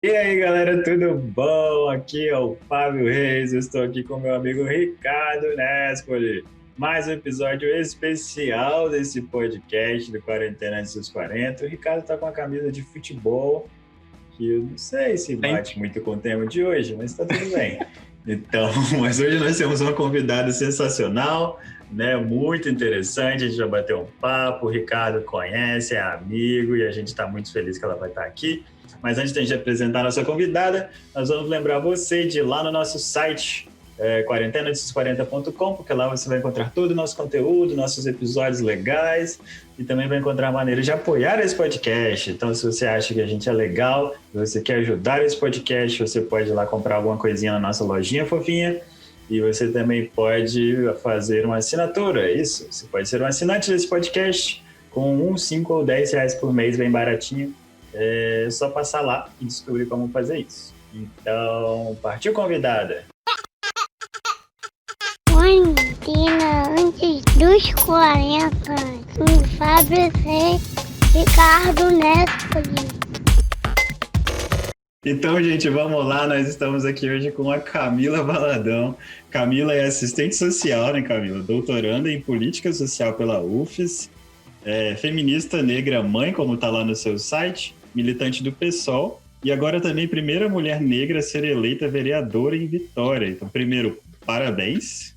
E aí, galera, tudo bom? Aqui é o Fábio Reis, eu estou aqui com meu amigo Ricardo Nespoli. Mais um episódio especial desse podcast do Quarentena Antes dos 40. O Ricardo está com a camisa de futebol, que eu não sei se bate Sempre. muito com o tema de hoje, mas está tudo bem. Então, mas hoje nós temos uma convidada sensacional, né? Muito interessante, a gente vai bater um papo, o Ricardo conhece, é amigo e a gente está muito feliz que ela vai estar aqui. Mas antes de a gente apresentar a nossa convidada, nós vamos lembrar você de ir lá no nosso site, quarentenaantes40.com, porque lá você vai encontrar todo o nosso conteúdo, nossos episódios legais e também vai encontrar maneiras de apoiar esse podcast. Então, se você acha que a gente é legal, se você quer ajudar esse podcast, você pode ir lá comprar alguma coisinha na nossa lojinha fofinha e você também pode fazer uma assinatura. Isso, você pode ser um assinante desse podcast com 5 ou 10 reais por mês, bem baratinho. É só passar lá e descobrir como fazer isso. Então, partiu, convidada! Quarentena antes dos 40, com Fábio Reis, Ricardo Nespoli. Então, gente, vamos lá. Nós estamos aqui hoje com a Camila Valadão. Camila é assistente social, né, Camila? Doutoranda em política social pela UFES, feminista negra mãe, como está lá no seu site, militante do PSOL e agora também primeira mulher negra a ser eleita vereadora em Vitória. Então, primeiro, parabéns.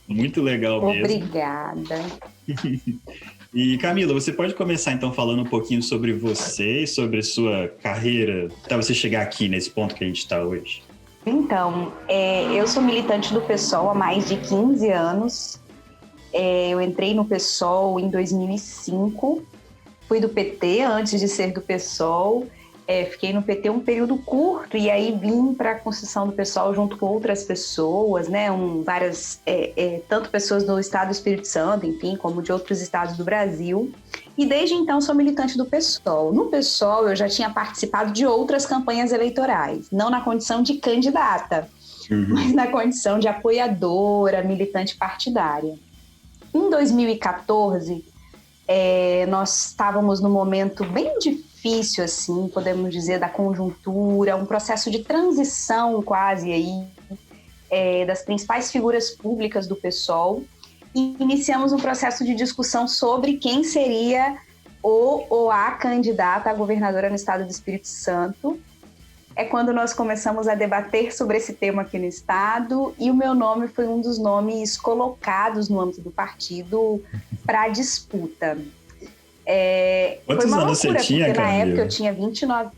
Muito legal mesmo. Obrigada. E Camila, você pode começar então falando um pouquinho sobre você e sobre sua carreira, até você chegar aqui nesse ponto que a gente está hoje? Então, eu sou militante do PSOL há mais de 15 anos. Eu entrei no PSOL em 2005, fui do PT antes de ser do PSOL. Fiquei no PT um período curto e aí vim para a construção do PSOL junto com outras pessoas, né? Tanto pessoas do estado do Espírito Santo, enfim, como de outros estados do Brasil. E desde então sou militante do PSOL. No PSOL eu já tinha participado de outras campanhas eleitorais, não na condição de candidata, mas na condição de apoiadora, militante partidária. Em 2014, nós estávamos num momento bem difícil, assim, podemos dizer, da conjuntura, um processo de transição quase aí, das principais figuras públicas do PSOL, e iniciamos um processo de discussão sobre quem seria o ou a candidata a governadora no estado do Espírito Santo. É quando nós começamos a debater sobre esse tema aqui no estado, e o meu nome foi um dos nomes colocados no âmbito do partido para a disputa. Quantos foi uma anos loucura, você tinha, porque Camila? na época eu tinha 29.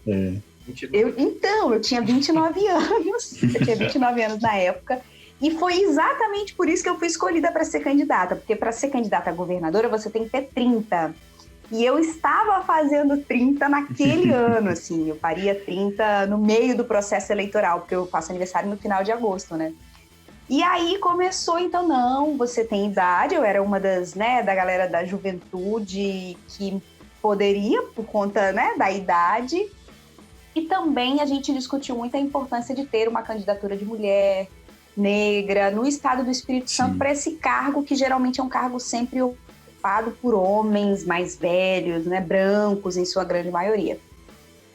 Eu tinha 29 anos. Eu tinha 29 anos na época. E foi exatamente por isso que eu fui escolhida para ser candidata. Porque para ser candidata a governadora, você tem que ter 30. E eu estava fazendo 30 naquele ano, assim. Eu faria 30 no meio do processo eleitoral, porque eu faço aniversário no final de agosto, né? E aí começou, então, não, você tem idade. Eu era uma da galera da juventude que poderia, por conta, né, da idade. E também a gente discutiu muito a importância de ter uma candidatura de mulher negra no estado do Espírito Santo para esse cargo, que geralmente é um cargo sempre ocupado por homens mais velhos, né, brancos em sua grande maioria.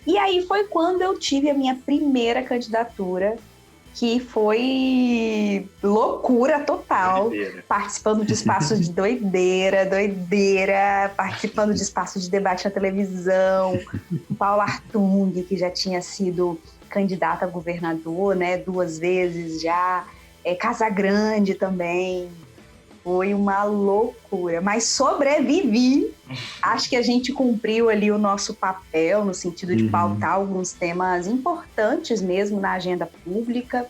E aí foi quando eu tive a minha primeira candidatura, que foi loucura total, participando de espaços de doideira, participando de espaços de debate na televisão, o Paulo Artung, que já tinha sido candidato a governador, né, 2 vezes já, Casagrande também, foi uma loucura, mas sobrevivi. Acho que a gente cumpriu ali o nosso papel no sentido de pautar alguns temas importantes mesmo na agenda pública.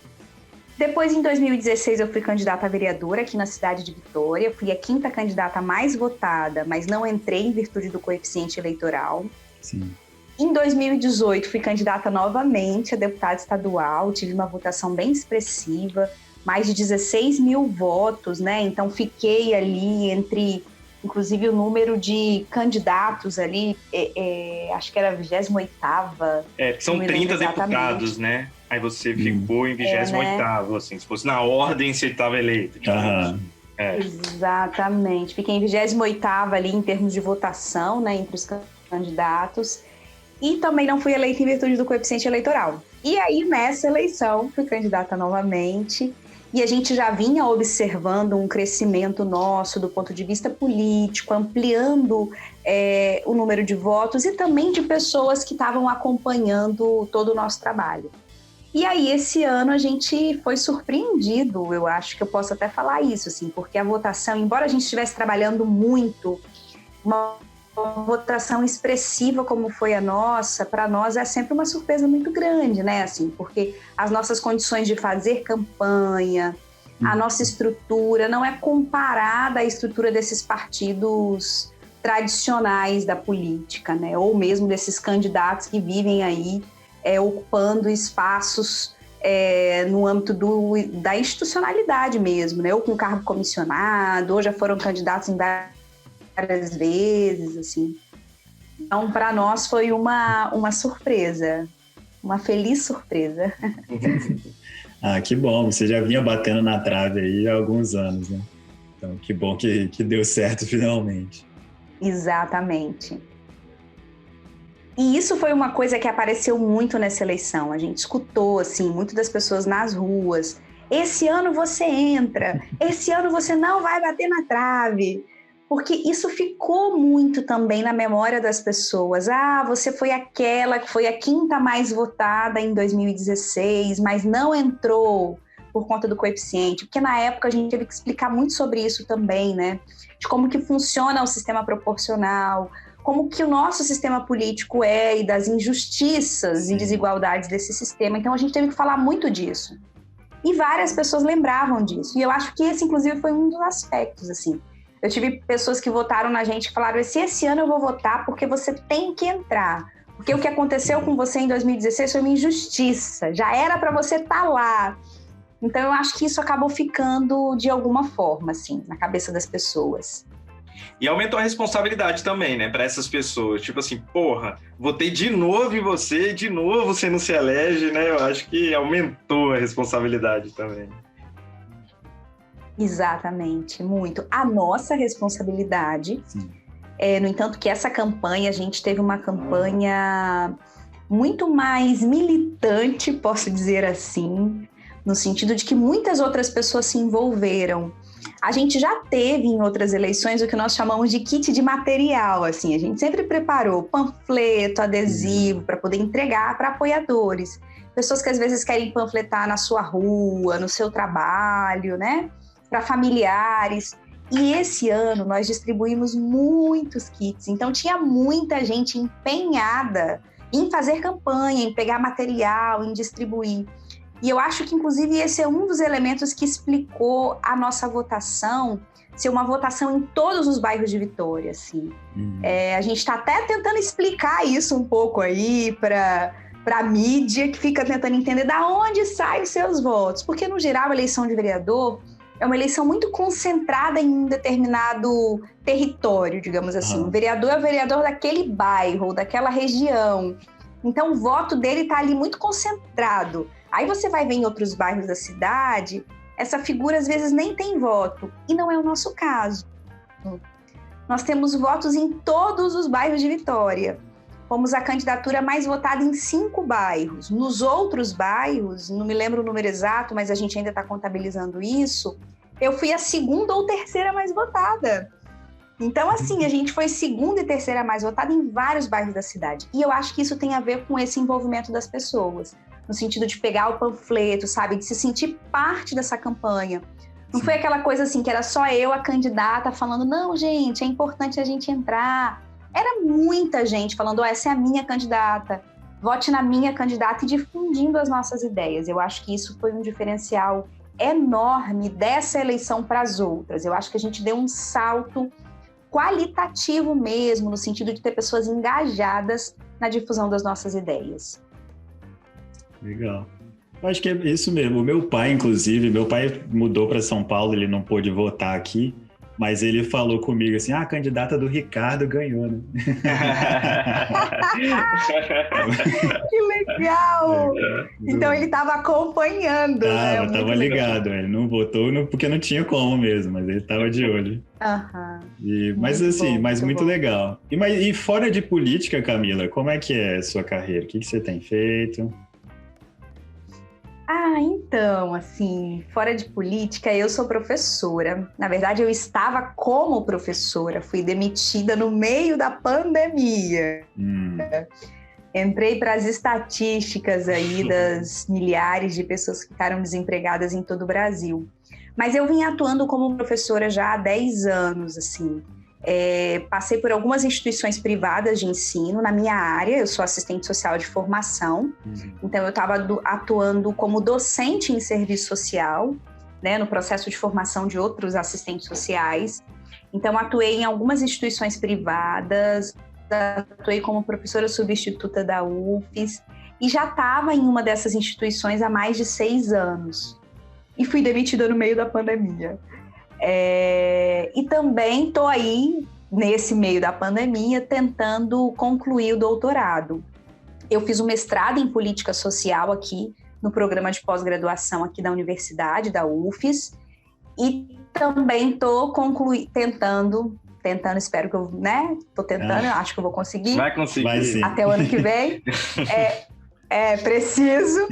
Depois, em 2016, eu fui candidata a vereadora aqui na cidade de Vitória. Fui a 5ª candidata mais votada, mas não entrei em virtude do coeficiente eleitoral. Sim. Em 2018, fui candidata novamente a deputada estadual. Tive uma votação bem expressiva, mais de 16 mil votos, né? Então, fiquei ali entre, inclusive, o número de candidatos ali, acho que era a 28ª. São 30 deputados, né? Aí você ficou em 28º, né? Assim, se fosse na ordem, você estava eleito. Exatamente. Fiquei em 28ª ali em termos de votação, né, entre os candidatos. e também não fui eleita em virtude do coeficiente eleitoral. E aí, nessa eleição, fui candidata novamente, e a gente já vinha observando um crescimento nosso do ponto de vista político, ampliando o número de votos e também de pessoas que estavam acompanhando todo o nosso trabalho. E aí, esse ano, a gente foi surpreendido, eu acho que eu posso até falar isso, assim, porque a votação, embora a gente estivesse trabalhando muito, uma votação expressiva como foi a nossa, para nós é sempre uma surpresa muito grande, né? Assim, porque as nossas condições de fazer campanha, a nossa estrutura não é comparada à estrutura desses partidos tradicionais da política, né? Ou mesmo desses candidatos que vivem aí ocupando espaços no âmbito da institucionalidade mesmo, né? Ou com cargo comissionado, ou já foram candidatos em várias vezes, assim. Então, para nós foi uma surpresa, uma feliz surpresa. Ah, que bom, você já vinha batendo na trave aí há alguns anos, né? Então, que bom que deu certo finalmente. Exatamente. E isso foi uma coisa que apareceu muito nessa eleição. A gente escutou, assim, muito das pessoas nas ruas. Esse ano você entra, esse ano você não vai bater na trave. Porque isso ficou muito também na memória das pessoas. Ah, você foi aquela que foi a quinta mais votada em 2016, mas não entrou por conta do coeficiente. Porque na época a gente teve que explicar muito sobre isso também, né? De como que funciona o sistema proporcional, como que o nosso sistema político e das injustiças e desigualdades desse sistema. Então a gente teve que falar muito disso. E várias pessoas lembravam disso. E eu acho que esse, inclusive, foi um dos aspectos, assim. Eu tive pessoas que votaram na gente e falaram: esse ano eu vou votar porque você tem que entrar. Porque o que aconteceu com você em 2016 foi uma injustiça. Já era para você estar lá. Então eu acho que isso acabou ficando de alguma forma, assim, na cabeça das pessoas. E aumentou a responsabilidade também, né, para essas pessoas. Tipo assim, porra, votei de novo em você, de novo você não se elege, né? Eu acho que aumentou a responsabilidade também. Exatamente, muito. A nossa responsabilidade, no entanto que essa campanha, a gente teve uma campanha muito mais militante, posso dizer assim, no sentido de que muitas outras pessoas se envolveram. A gente já teve em outras eleições o que nós chamamos de kit de material, assim, a gente sempre preparou panfleto, adesivo para poder entregar para apoiadores. Pessoas que às vezes querem panfletar na sua rua, no seu trabalho, né? Para familiares. E esse ano nós distribuímos muitos kits, então tinha muita gente empenhada em fazer campanha, em pegar material, em distribuir. E eu acho que, inclusive, esse é um dos elementos que explicou a nossa votação ser uma votação em todos os bairros de Vitória, assim. A gente está até tentando explicar isso um pouco aí para a mídia, que fica tentando entender de onde saem os seus votos. Porque, no geral, a eleição de vereador é uma eleição muito concentrada em um determinado território, digamos assim. O vereador é o vereador daquele bairro, daquela região. Então, o voto dele está ali muito concentrado. Aí você vai ver em outros bairros da cidade, essa figura às vezes nem tem voto. E não é o nosso caso. Nós temos votos em todos os bairros de Vitória. Fomos a candidatura mais votada em 5 bairros. Nos outros bairros, não me lembro o número exato, mas a gente ainda está contabilizando isso, eu fui a 2ª ou 3ª mais votada. Então, assim, a gente foi 2ª e 3ª mais votada em vários bairros da cidade. E eu acho que isso tem a ver com esse envolvimento das pessoas, no sentido de pegar o panfleto, sabe, de se sentir parte dessa campanha. Não foi aquela coisa assim, que era só eu, a candidata, falando, não, gente, é importante a gente entrar. Era muita gente falando, essa é a minha candidata, vote na minha candidata e difundindo as nossas ideias. Eu acho que isso foi um diferencial enorme dessa eleição para as outras. Eu acho que a gente deu um salto qualitativo mesmo, no sentido de ter pessoas engajadas na difusão das nossas ideias. Legal. Eu acho que é isso mesmo. O meu pai, inclusive, mudou para São Paulo, ele não pôde votar aqui, mas ele falou comigo assim, a candidata do Ricardo ganhou, né? Que legal! Então ele estava acompanhando, né? Tava ligado, ele não votou porque não tinha como mesmo, mas ele estava de olho. Mas assim, muito legal. E fora de política, Camila, como é que é a sua carreira? O que você tem feito? Então, assim, fora de política, eu sou professora. Na verdade, eu estava como professora, fui demitida no meio da pandemia. Entrei para as estatísticas aí das milhares de pessoas que ficaram desempregadas em todo o Brasil. Mas eu vim atuando como professora já há 10 anos, assim. Passei por algumas instituições privadas de ensino na minha área, eu sou assistente social de formação, então eu estava atuando como docente em serviço social, né, no processo de formação de outros assistentes sociais. Então atuei em algumas instituições privadas, atuei como professora substituta da UFES e já estava em uma dessas instituições há mais de 6 anos. E fui demitida no meio da pandemia. E também estou aí, nesse meio da pandemia, tentando concluir o doutorado. Eu fiz um mestrado em política social aqui, no programa de pós-graduação aqui da universidade, da UFES, e também estou tentando, espero que eu, né? Estou tentando, acho que eu vou conseguir. Vai conseguir. Vai sim. Até o ano que vem. Preciso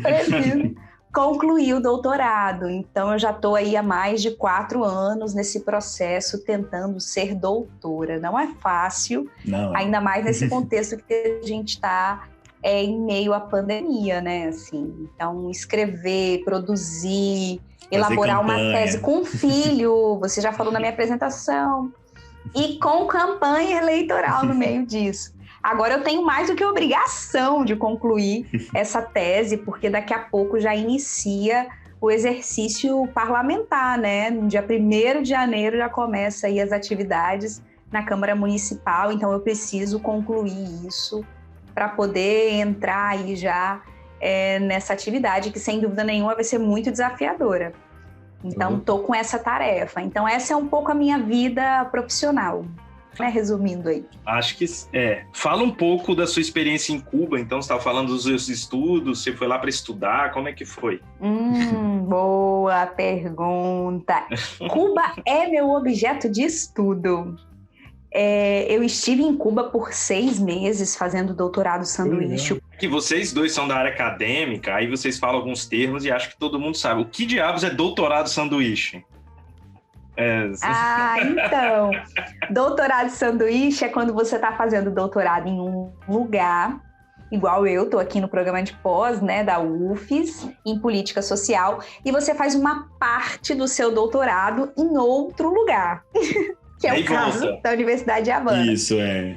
concluir o doutorado. Então, eu já estou aí há mais de 4 anos nesse processo, tentando ser doutora. Não é fácil, ainda mais nesse contexto que a gente está em meio à pandemia, né? Assim, então, escrever, produzir, elaborar uma tese com filho, você já falou na minha apresentação, e com campanha eleitoral no meio disso. Agora eu tenho mais do que obrigação de concluir essa tese, porque daqui a pouco já inicia o exercício parlamentar, né? No dia 1º de janeiro já começa aí as atividades na Câmara Municipal, então eu preciso concluir isso para poder entrar aí já nessa atividade, que sem dúvida nenhuma vai ser muito desafiadora. Então estou com essa tarefa. Então essa é um pouco a minha vida profissional. Resumindo aí. Acho que Fala um pouco da sua experiência em Cuba. Então, você estava falando dos seus estudos, você foi lá para estudar, como é que foi? Boa pergunta. Cuba é meu objeto de estudo. Eu estive em Cuba por 6 meses fazendo doutorado sanduíche. Que vocês dois são da área acadêmica, aí vocês falam alguns termos e acho que todo mundo sabe. O que diabos é doutorado sanduíche? Então, doutorado sanduíche é quando você está fazendo doutorado em um lugar, igual eu estou aqui no programa de pós, né, da UFES, em política social, e você faz uma parte do seu doutorado em outro lugar, que é o caso da Universidade de Havana. Isso,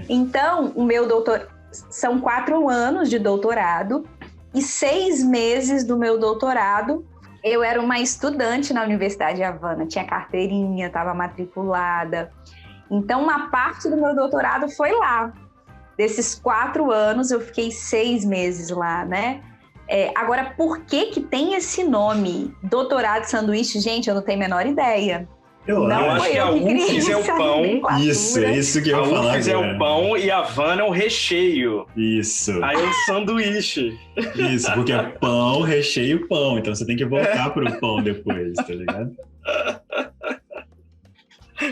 Então, o meu são 4 anos de doutorado, e 6 meses do meu doutorado eu era uma estudante na Universidade de Havana, tinha carteirinha, estava matriculada. Então, uma parte do meu doutorado foi lá. Desses 4 anos, eu fiquei 6 meses lá, né? Agora, por que tem esse nome? Doutorado sanduíche? Gente, eu não tenho a menor ideia. Eu acho que a UFES é o pão. Isso que eu ia falar. A UFES é o pão e a Havana é o recheio. Isso. Aí é o sanduíche. Isso, porque é pão, recheio, pão. Então você tem que voltar pro pão depois, tá ligado?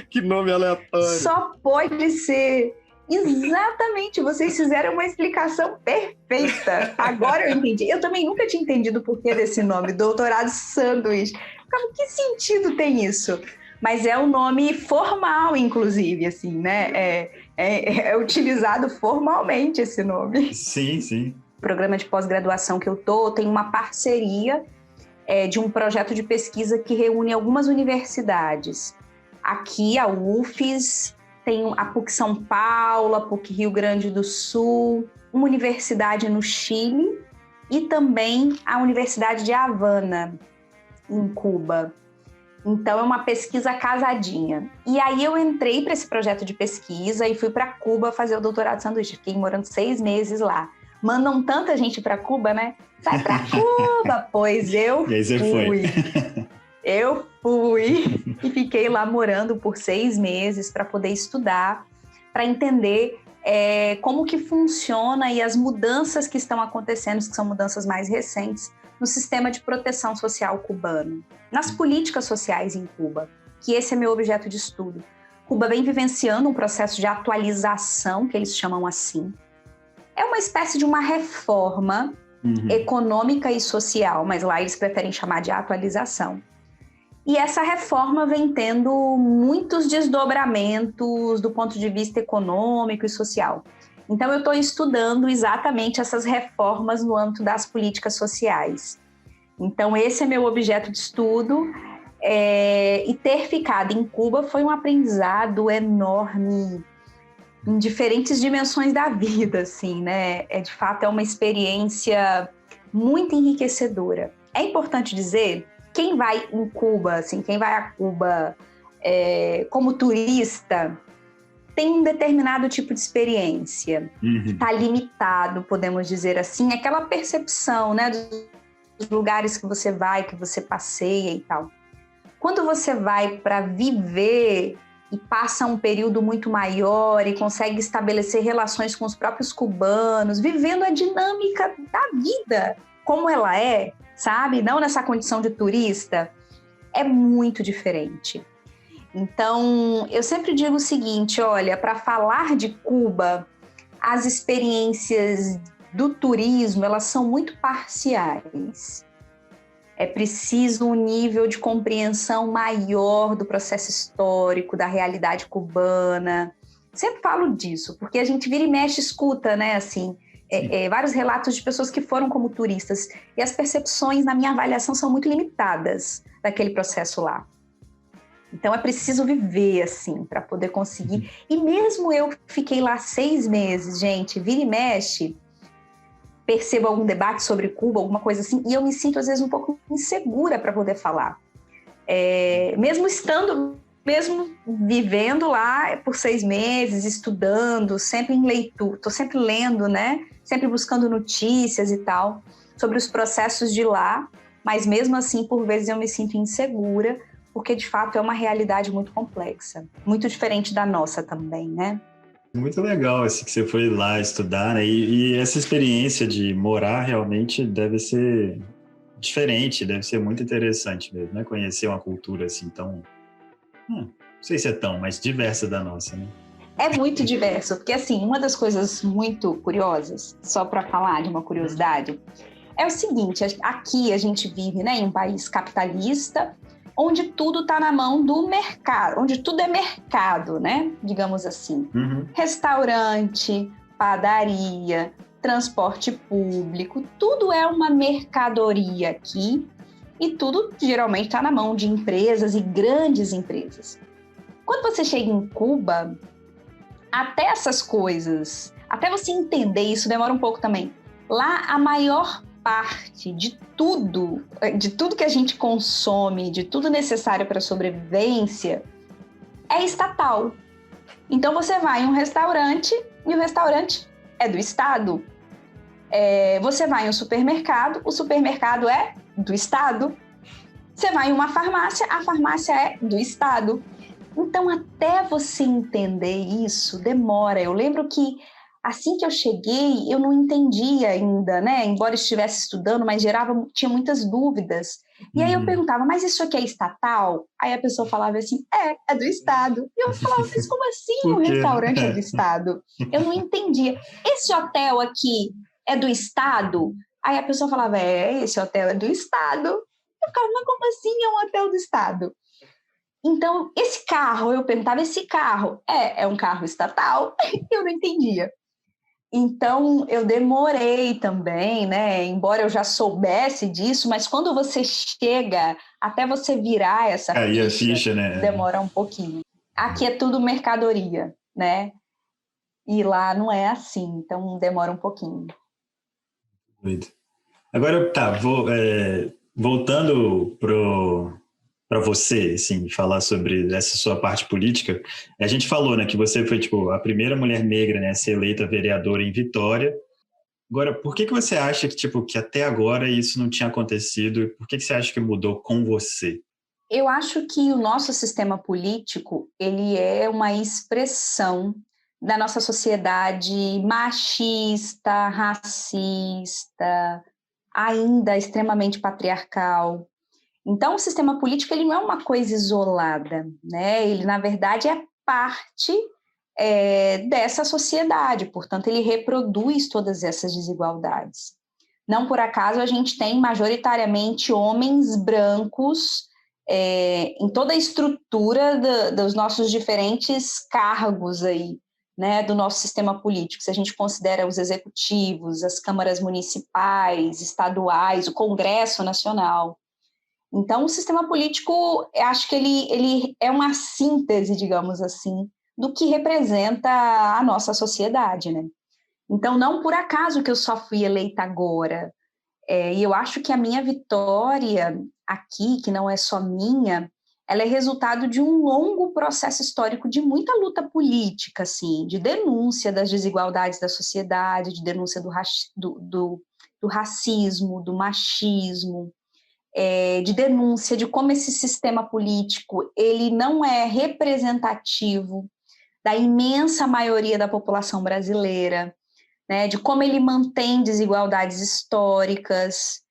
Que nome aleatório. Só pode ser. Exatamente, vocês fizeram uma explicação perfeita. Agora eu entendi. Eu também nunca tinha entendido o porquê desse nome, doutorado sanduíche. Que sentido tem isso? Mas é um nome formal, inclusive, assim, né? É utilizado formalmente esse nome. Sim, sim. O programa de pós-graduação que eu tem uma parceria de um projeto de pesquisa que reúne algumas universidades. Aqui, a UFES, tem a PUC São Paulo, a PUC Rio Grande do Sul, uma universidade no Chile e também a Universidade de Havana, em Cuba. Então, é uma pesquisa casadinha. E aí eu entrei para esse projeto de pesquisa e fui para Cuba fazer o doutorado de sanduíche. Fiquei morando 6 meses lá. Mandam tanta gente para Cuba, né? Vai para Cuba! Pois eu fui. Eu fui e fiquei lá morando por 6 meses para poder estudar, para entender como que funciona e as mudanças que estão acontecendo, que são mudanças mais recentes, no sistema de proteção social cubano, nas políticas sociais em Cuba, que esse é meu objeto de estudo. Cuba vem vivenciando um processo de atualização, que eles chamam assim. É uma espécie de uma reforma econômica e social, mas lá eles preferem chamar de atualização. E essa reforma vem tendo muitos desdobramentos do ponto de vista econômico e social. Então, eu estou estudando exatamente essas reformas no âmbito das políticas sociais. Então, esse é meu objeto de estudo. E ter ficado em Cuba foi um aprendizado enorme em diferentes dimensões da vida, assim, né? De fato, é uma experiência muito enriquecedora. É importante dizer, quem vai em Cuba, assim, quem vai a Cuba como turista, tem um determinado tipo de experiência. Está limitado, podemos dizer assim, aquela percepção, né, dos lugares que você vai, que você passeia e tal. Quando você vai para viver e passa um período muito maior e consegue estabelecer relações com os próprios cubanos, vivendo a dinâmica da vida, como ela é, sabe? Não nessa condição de turista, é muito diferente. Então, eu sempre digo o seguinte, olha, para falar de Cuba, as experiências do turismo, elas são muito parciais. É preciso um nível de compreensão maior do processo histórico, da realidade cubana. Sempre falo disso, porque a gente vira e mexe, escuta, né, assim, vários relatos de pessoas que foram como turistas, e as percepções, na minha avaliação, são muito limitadas daquele processo lá. Então, é preciso viver, assim, para poder conseguir. E mesmo eu fiquei lá 6 meses, gente, vira e mexe, percebo algum debate sobre Cuba, alguma coisa assim, e eu me sinto, às vezes, um pouco insegura para poder falar. Mesmo vivendo lá por 6 meses, estudando, sempre em leitura, estou sempre lendo, né? Sempre buscando notícias e tal, sobre os processos de lá, mas mesmo assim, por vezes, eu me sinto insegura, porque, de fato, é uma realidade muito complexa, muito diferente da nossa também, né? Muito legal assim, que você foi lá estudar, né? E essa experiência de morar realmente deve ser diferente, deve ser muito interessante mesmo, né? Conhecer uma cultura assim tão... não sei se é tão, mas diversa da nossa, né? É muito diverso, porque, assim, uma das coisas muito curiosas, só para falar de uma curiosidade, é o seguinte, aqui a gente vive, né, em um país capitalista, onde tudo está na mão do mercado, onde tudo é mercado, né? Digamos assim. Restaurante, padaria, transporte público, tudo é uma mercadoria aqui e tudo geralmente está na mão de empresas e grandes empresas. Quando você chega em Cuba, até essas coisas, até você entender isso, demora um pouco também. Lá, a maior parte de tudo que a gente consome, de tudo necessário para a sobrevivência, é estatal. Então, você vai em um restaurante e o restaurante é do Estado. Você vai em um supermercado, o supermercado é do Estado. Você vai em uma farmácia, a farmácia é do Estado. Então, até você entender isso, demora. Eu lembro que assim que eu cheguei, eu não entendia ainda, né? Embora estivesse estudando, mas tinha muitas dúvidas. E aí eu perguntava, mas isso aqui é estatal? Aí a pessoa falava assim, é do Estado. E eu falava, mas como assim o restaurante é do Estado? Eu não entendia. Esse hotel aqui é do Estado? Aí a pessoa falava, esse hotel é do Estado. Eu ficava, mas como assim é um hotel do Estado? Então, esse carro, eu perguntava, esse carro é um carro estatal? Eu não entendia. Então, eu demorei também, né? Embora eu já soubesse disso, mas quando você chega, até você virar essa ficha, né? Demora um pouquinho. Aqui é tudo mercadoria, né? E lá não é assim, então demora um pouquinho. Agora, voltando para você, assim, falar sobre essa sua parte política, a gente falou, né, que você foi, tipo, a primeira mulher negra, né, a ser eleita vereadora em Vitória. Agora, por que você acha que, tipo, que até agora isso não tinha acontecido? E por que você acha que mudou com você? Eu acho que o nosso sistema político, ele é uma expressão da nossa sociedade machista, racista, ainda extremamente patriarcal. Então, o sistema político ele não é uma coisa isolada, né? Ele, na verdade, é parte dessa sociedade, portanto, ele reproduz todas essas desigualdades. Não por acaso a gente tem majoritariamente homens brancos em toda a estrutura dos nossos diferentes cargos aí, né, do nosso sistema político. Se a gente considera os executivos, as câmaras municipais, estaduais, o Congresso Nacional. Então, o sistema político, acho que ele é uma síntese, digamos assim, do que representa a nossa sociedade, né? Então, não por acaso que eu só fui eleita agora. E eu acho que a minha vitória aqui, que não é só minha, ela é resultado de um longo processo histórico de muita luta política, assim, de denúncia das desigualdades da sociedade, de denúncia do racismo, do machismo, de denúncia de como esse sistema político ele não é representativo da imensa maioria da população brasileira, né, de como ele mantém desigualdades históricas.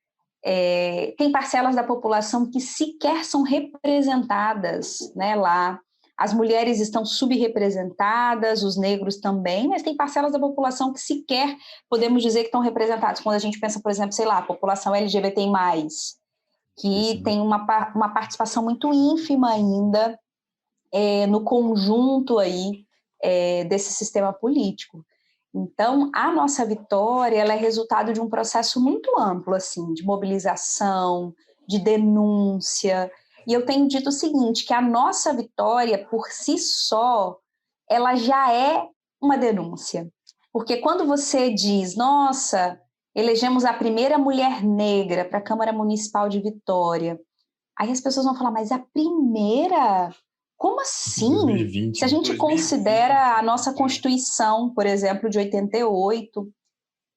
Tem parcelas da população que sequer são representadas, né, lá. As mulheres estão subrepresentadas, os negros também, mas tem parcelas da população que sequer podemos dizer que estão representadas. Quando a gente pensa, por exemplo, sei lá, a população LGBTI+, que tem uma participação muito ínfima ainda no conjunto aí desse sistema político. Então, a nossa vitória ela é resultado de um processo muito amplo, assim, de mobilização, de denúncia. E eu tenho dito o seguinte, que a nossa vitória, por si só, ela já é uma denúncia. Porque quando você diz, nossa, elegemos a primeira mulher negra para a Câmara Municipal de Vitória, aí as pessoas vão falar, mas a primeira... Como assim? 2020, se a gente 2020. considera a nossa Constituição, por exemplo, de 88,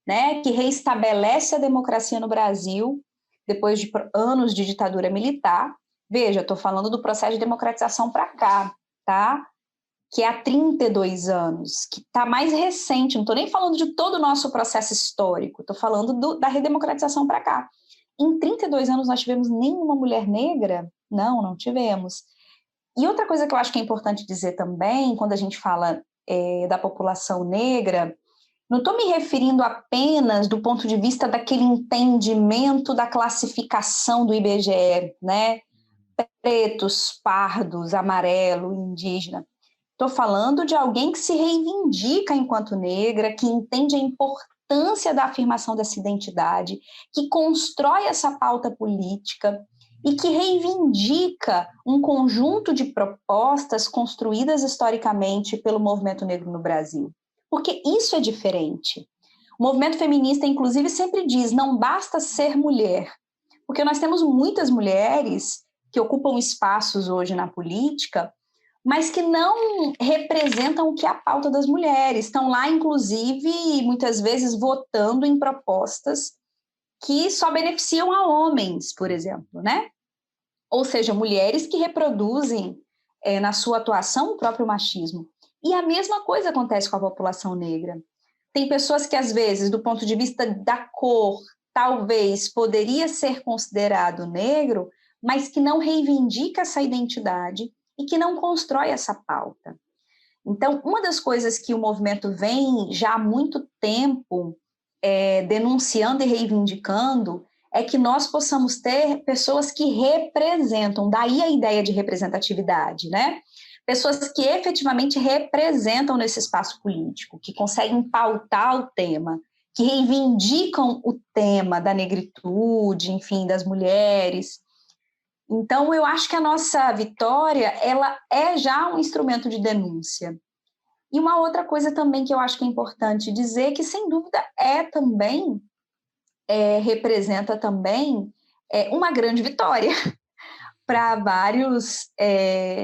né, que reestabelece a democracia no Brasil, depois de anos de ditadura militar. Veja, estou falando do processo de democratização para cá, tá? Que é há 32 anos, que está mais recente, não estou nem falando de todo o nosso processo histórico, estou falando da redemocratização para cá. Em 32 anos nós tivemos nenhuma mulher negra? Não tivemos. E outra coisa que eu acho que é importante dizer também, quando a gente fala da população negra, não estou me referindo apenas do ponto de vista daquele entendimento da classificação do IBGE, né? Pretos, pardos, amarelo, indígena. Estou falando de alguém que se reivindica enquanto negra, que entende a importância da afirmação dessa identidade, que constrói essa pauta política e que reivindica um conjunto de propostas construídas historicamente pelo movimento negro no Brasil. Porque isso é diferente. O movimento feminista, inclusive, sempre diz, não basta ser mulher, porque nós temos muitas mulheres que ocupam espaços hoje na política, mas que não representam o que é a pauta das mulheres. Estão lá, inclusive, muitas vezes votando em propostas que só beneficiam a homens, por exemplo, né? Ou seja, mulheres que reproduzem na sua atuação o próprio machismo. E a mesma coisa acontece com a população negra. Tem pessoas que, às vezes, do ponto de vista da cor, talvez poderia ser considerado negro, mas que não reivindica essa identidade e que não constrói essa pauta. Então, uma das coisas que o movimento vem já há muito tempo denunciando e reivindicando é que nós possamos ter pessoas que representam, daí a ideia de representatividade, né? Pessoas que efetivamente representam nesse espaço político, que conseguem pautar o tema, que reivindicam o tema da negritude, enfim, das mulheres. Então, eu acho que a nossa vitória, ela é já um instrumento de denúncia. E uma outra coisa também que eu acho que é importante dizer, que sem dúvida representa também uma grande vitória para vários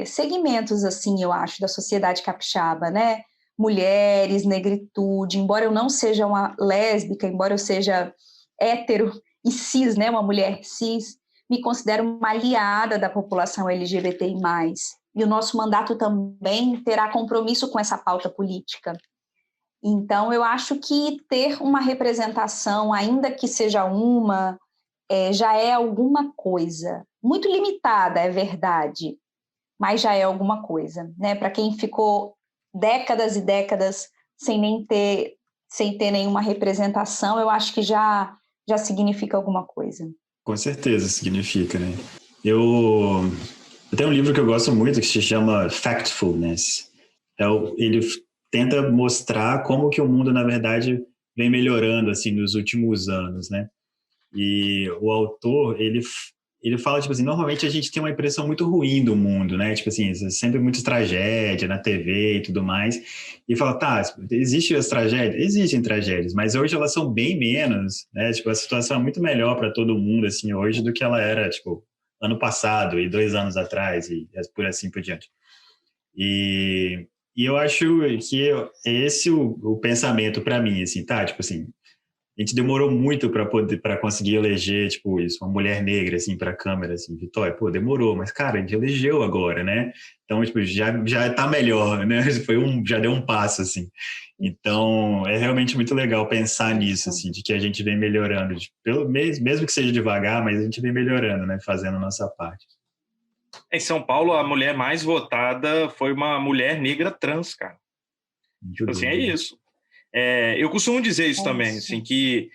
segmentos, assim, eu acho, da sociedade capixaba, né? Mulheres, negritude, embora eu não seja uma lésbica, embora eu seja hétero e cis, né? Uma mulher cis, me considero uma aliada da população LGBTI+. E o nosso mandato também terá compromisso com essa pauta política. Então, eu acho que ter uma representação, ainda que seja já é alguma coisa. Muito limitada, é verdade, mas já é alguma coisa, né? Para quem ficou décadas e décadas sem ter nenhuma representação, eu acho que já significa alguma coisa. Com certeza significa, né? Eu tenho um livro que eu gosto muito que se chama Factfulness. Ele tenta mostrar como que o mundo, na verdade, vem melhorando assim nos últimos anos, né? E o autor, ele fala, tipo assim, normalmente a gente tem uma impressão muito ruim do mundo, né? Tipo assim, sempre muita tragédia na TV e tudo mais. E fala, tá, existem as tragédias? Existem tragédias, mas hoje elas são bem menos, né? Tipo, a situação é muito melhor para todo mundo, assim, hoje do que ela era, tipo, ano passado e 2 anos atrás e por assim por diante. E eu acho que esse o pensamento para mim, assim, tá? Tipo assim, a gente demorou muito para conseguir eleger, tipo, isso, uma mulher negra, assim, para a Câmara, assim, Vitória, pô, demorou, mas, cara, a gente elegeu agora, né? Então, tipo, já tá melhor, né? Já deu um passo, assim. Então, é realmente muito legal pensar nisso, assim, de que a gente vem melhorando, mesmo que seja devagar, mas a gente vem melhorando, né? Fazendo a nossa parte. Em São Paulo, a mulher mais votada foi uma mulher negra trans, cara. Tipo assim, é isso. Eu costumo dizer isso também, assim, que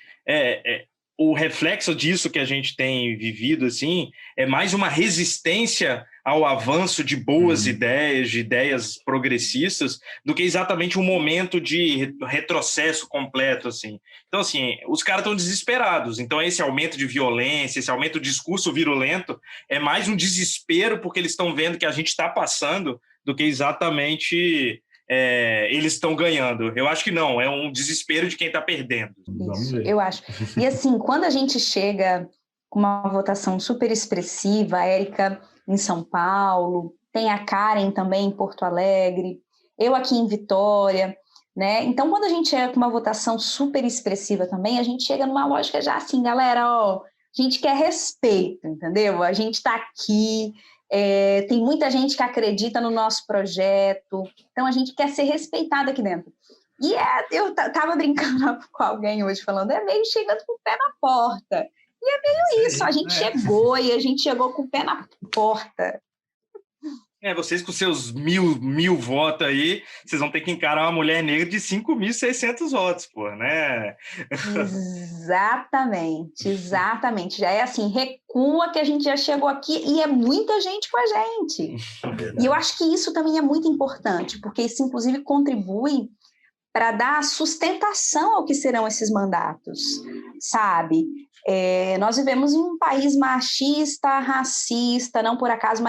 o reflexo disso que a gente tem vivido, assim, é mais uma resistência ao avanço de boas ideias, de ideias progressistas, do que exatamente um momento de retrocesso completo, assim. Então, assim, os caras estão desesperados. Então, esse aumento de violência, esse aumento do discurso virulento, é mais um desespero porque eles estão vendo que a gente está passando do que exatamente... eles estão ganhando. Eu acho que não, é um desespero de quem está perdendo. Isso, eu acho. E assim, quando a gente chega com uma votação super expressiva, a Érica em São Paulo, tem a Karen também em Porto Alegre, eu aqui em Vitória, né? Então, quando a gente chega com uma votação super expressiva também, a gente chega numa lógica já assim, galera, ó, a gente quer respeito, entendeu? A gente está aqui... tem muita gente que acredita no nosso projeto, então a gente quer ser respeitada aqui dentro. E eu estava brincando com alguém hoje, falando, meio chegando com o pé na porta. E é meio isso, a gente chegou e a gente chegou com o pé na porta. Vocês com seus mil votos aí, vocês vão ter que encarar uma mulher negra de 5.600 votos, pô, né? Exatamente. Já é assim, recua que a gente já chegou aqui e é muita gente com a gente. E eu acho que isso também é muito importante, porque isso, inclusive, contribui para dar sustentação ao que serão esses mandatos, sabe? Nós vivemos em um país machista, racista, não por acaso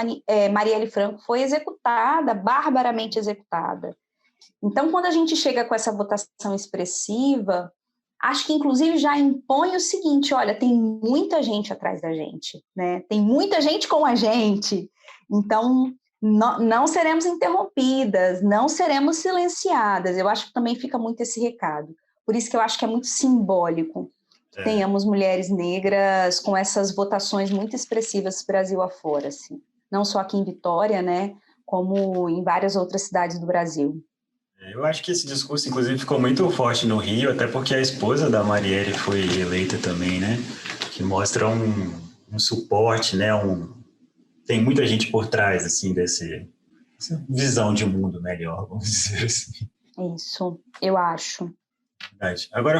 Marielle Franco foi executada, barbaramente executada. Então, quando a gente chega com essa votação expressiva, acho que inclusive já impõe o seguinte, olha, tem muita gente atrás da gente, né? Tem muita gente com a gente, então não seremos interrompidas, não seremos silenciadas. Eu acho que também fica muito esse recado. Por isso que eu acho que é muito simbólico que tenhamos mulheres negras com essas votações muito expressivas Brasil afora, assim. Não só aqui em Vitória, né, como em várias outras cidades do Brasil. Eu acho que esse discurso, inclusive, ficou muito forte no Rio, até porque a esposa da Marielle foi eleita também, né? Que mostra um suporte, né? Tem muita gente por trás, assim, dessa visão de mundo melhor, vamos dizer assim. Isso, eu acho. Verdade. Agora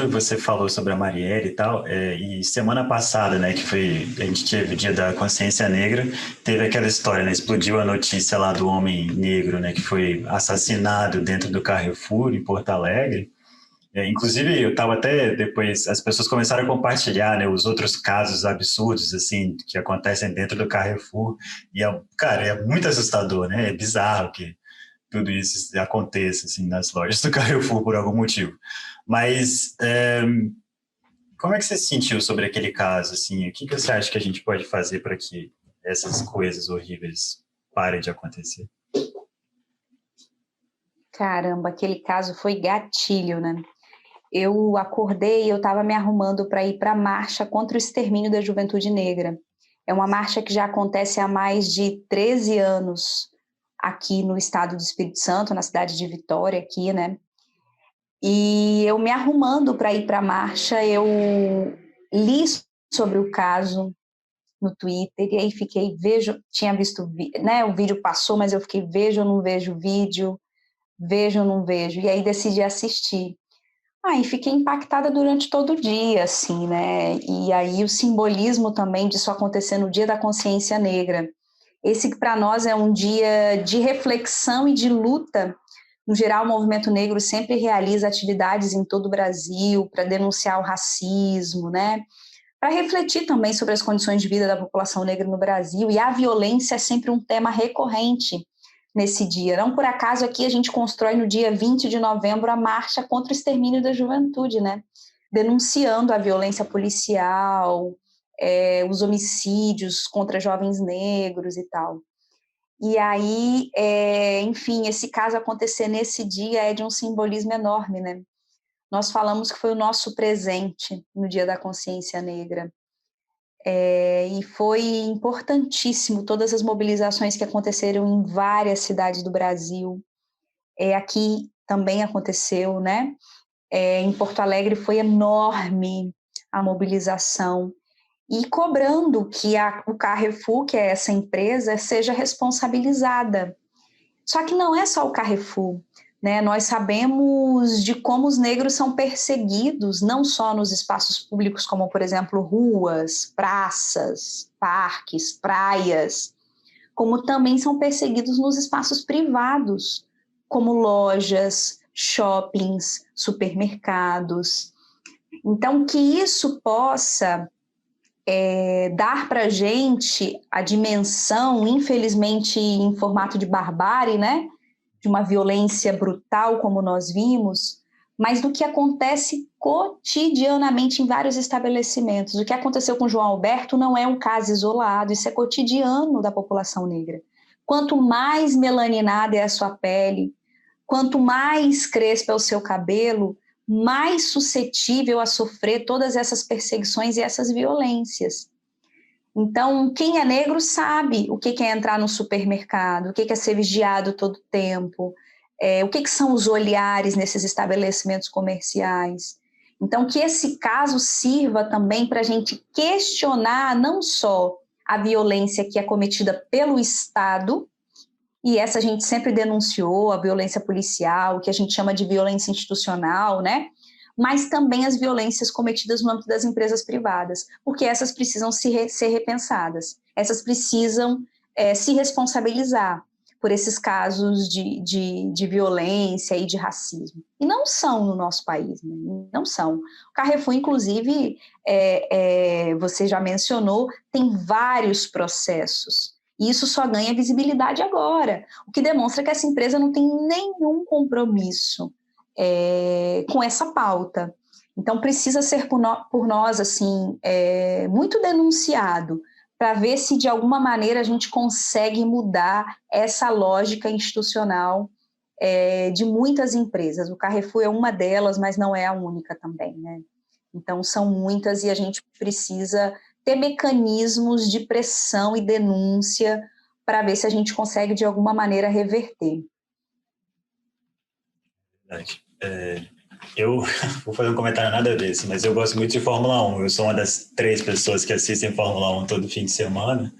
você falou sobre a Marielle e tal, e semana passada, né, a gente teve o Dia da Consciência Negra, teve aquela história, né, explodiu a notícia lá do homem negro, né, que foi assassinado dentro do Carrefour em Porto Alegre. Inclusive, eu estava até depois, as pessoas começaram a compartilhar, né, os outros casos absurdos, assim, que acontecem dentro do Carrefour, e, cara, é muito assustador, né, é bizarro que tudo isso aconteça assim, nas lojas do Carrefour por algum motivo. Mas como é que você se sentiu sobre aquele caso? Assim? O que você acha que a gente pode fazer para que essas coisas horríveis parem de acontecer? Caramba, aquele caso foi gatilho, né? Eu acordei e eu estava me arrumando para ir para a marcha contra o extermínio da juventude negra. É uma marcha que já acontece há mais de 13 anos, aqui no estado do Espírito Santo, na cidade de Vitória, aqui, né? E eu me arrumando para ir para a marcha, eu li sobre o caso, no Twitter, e aí tinha visto, né, o vídeo passou, mas eu fiquei, vejo ou não vejo o vídeo, vejo ou não vejo, e aí decidi assistir. E fiquei impactada durante todo o dia, assim, né, e aí o simbolismo também disso acontecer no Dia da Consciência Negra. Esse que para nós é um dia de reflexão e de luta. No geral, o movimento negro sempre realiza atividades em todo o Brasil para denunciar o racismo, né? Para refletir também sobre as condições de vida da população negra no Brasil, e a violência é sempre um tema recorrente nesse dia. Não por acaso aqui a gente constrói no dia 20 de novembro a marcha contra o extermínio da juventude, né? Denunciando a violência policial, os homicídios contra jovens negros e tal. E aí, enfim, esse caso acontecer nesse dia é de um simbolismo enorme, né? Nós falamos que foi o nosso presente no Dia da Consciência Negra. E foi importantíssimo todas as mobilizações que aconteceram em várias cidades do Brasil. Aqui também aconteceu, né? Em Porto Alegre foi enorme a mobilização, e cobrando que o Carrefour, que é essa empresa, seja responsabilizada. Só que não é só o Carrefour, né? Nós sabemos de como os negros são perseguidos, não só nos espaços públicos, como, por exemplo, ruas, praças, parques, praias, como também são perseguidos nos espaços privados, como lojas, shoppings, supermercados. Então, que isso possa dar para a gente a dimensão, infelizmente em formato de barbárie, né? De uma violência brutal, como nós vimos, mas do que acontece cotidianamente em vários estabelecimentos. O que aconteceu com João Alberto não é um caso isolado, isso é cotidiano da população negra. Quanto mais melaninada é a sua pele, quanto mais crespo é o seu cabelo, mais suscetível a sofrer todas essas perseguições e essas violências. Então, quem é negro sabe o que é entrar no supermercado, o que é ser vigiado todo tempo, o que são os olhares nesses estabelecimentos comerciais. Então, que esse caso sirva também para a gente questionar não só a violência que é cometida pelo Estado, e essa a gente sempre denunciou, a violência policial, que a gente chama de violência institucional, né? Mas também as violências cometidas no âmbito das empresas privadas, porque essas precisam ser repensadas, essas precisam se responsabilizar por esses casos de violência e de racismo. E não são no nosso país, né? Não são. O Carrefour, inclusive, você já mencionou, tem vários processos. E isso só ganha visibilidade agora, o que demonstra que essa empresa não tem nenhum compromisso com essa pauta. Então, precisa ser por nós assim, muito denunciado, para ver se, de alguma maneira, a gente consegue mudar essa lógica institucional de muitas empresas. O Carrefour é uma delas, mas não é a única também, né? Então, são muitas e a gente precisa ter mecanismos de pressão e denúncia para ver se a gente consegue, de alguma maneira, reverter. Eu vou fazer um comentário nada a ver, mas eu gosto muito de Fórmula 1. Eu sou uma das 3 pessoas que assistem Fórmula 1 todo fim de semana.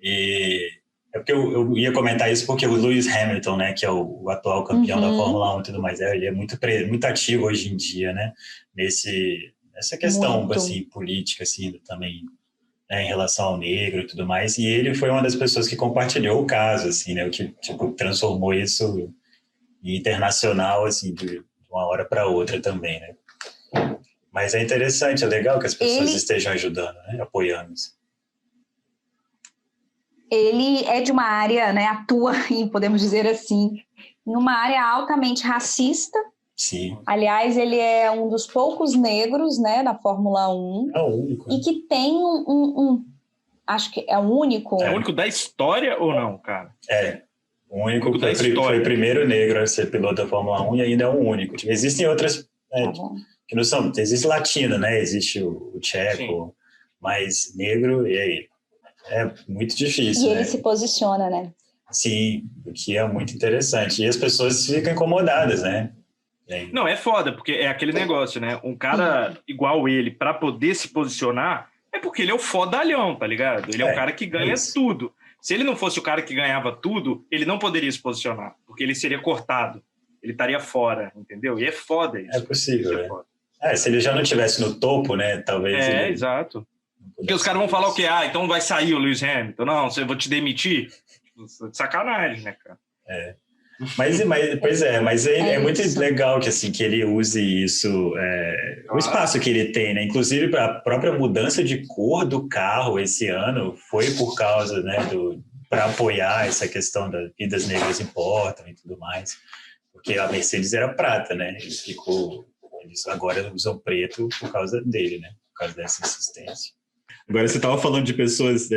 E é porque eu ia comentar isso porque o Lewis Hamilton, né, que é o atual campeão da Fórmula 1 e tudo mais, ele é muito ativo hoje em dia, né, nessa questão assim, política assim, também, né, em relação ao negro e tudo mais. E ele foi uma das pessoas que compartilhou o caso, assim, né, o que tipo, transformou isso em internacional, assim, de uma hora para outra também, né. Mas é interessante, é legal que as pessoas estejam ajudando, né, apoiando isso. Ele é de uma área, né, atua, podemos dizer assim, em uma área altamente racista. Sim. Aliás, ele é um dos poucos negros, né, na Fórmula 1. É o único. E que tem acho que é o único. É o único da história ou não, cara? O único foi o primeiro negro a ser piloto da Fórmula 1 e ainda é o único. Existem outras, que não são, existe latino, né, existe o tcheco, sim, mas negro, e aí? É muito difícil, e ele se posiciona, né? Sim, o que é muito interessante. E as pessoas ficam incomodadas, né? Não, é foda, porque é aquele negócio, né? Um cara igual ele, para poder se posicionar, É porque ele é o fodalhão, tá ligado? Ele é o cara que ganha tudo. Se ele não fosse o cara que ganhava tudo, ele não poderia se posicionar, porque ele seria cortado. Ele estaria fora, entendeu? E é foda isso. É possível, se ele já não estivesse no topo, né? Talvez. Exato. Porque os caras vão falar o quê? Então vai sair o Lewis Hamilton. Não, eu vou te demitir. Sacanagem, né, cara? Mas é muito legal que, assim, que ele use isso, o espaço que ele tem, né? Inclusive, a própria mudança de cor do carro esse ano foi por causa, né, para apoiar essa questão das vidas negras importam e tudo mais. Porque a Mercedes era prata, né? Eles agora usam preto por causa dele, né? Por causa dessa insistência. Agora, você estava falando de pessoas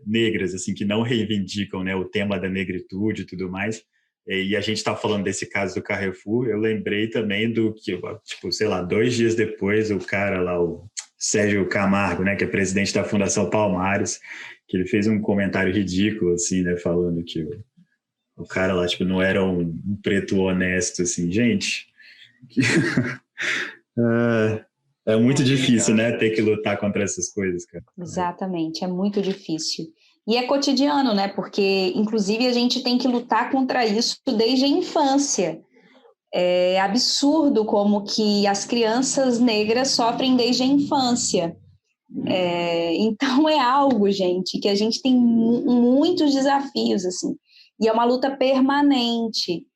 negras, assim, que não reivindicam, né, o tema da negritude e tudo mais. E a gente estava falando desse caso do Carrefour. Eu lembrei também do que, tipo, sei lá, 2 dias depois, o cara lá, o Sérgio Camargo, né, que é presidente da Fundação Palmares, que ele fez um comentário ridículo, assim, né, falando que o cara lá, tipo, não era um preto honesto, assim. Gente, é muito difícil, né, ter que lutar contra essas coisas, cara. Exatamente, é muito difícil. E é cotidiano, né? Porque, inclusive, a gente tem que lutar contra isso desde a infância. É absurdo como que as crianças negras sofrem desde a infância. Então, é algo, gente, que a gente tem muitos desafios, assim. E é uma luta permanente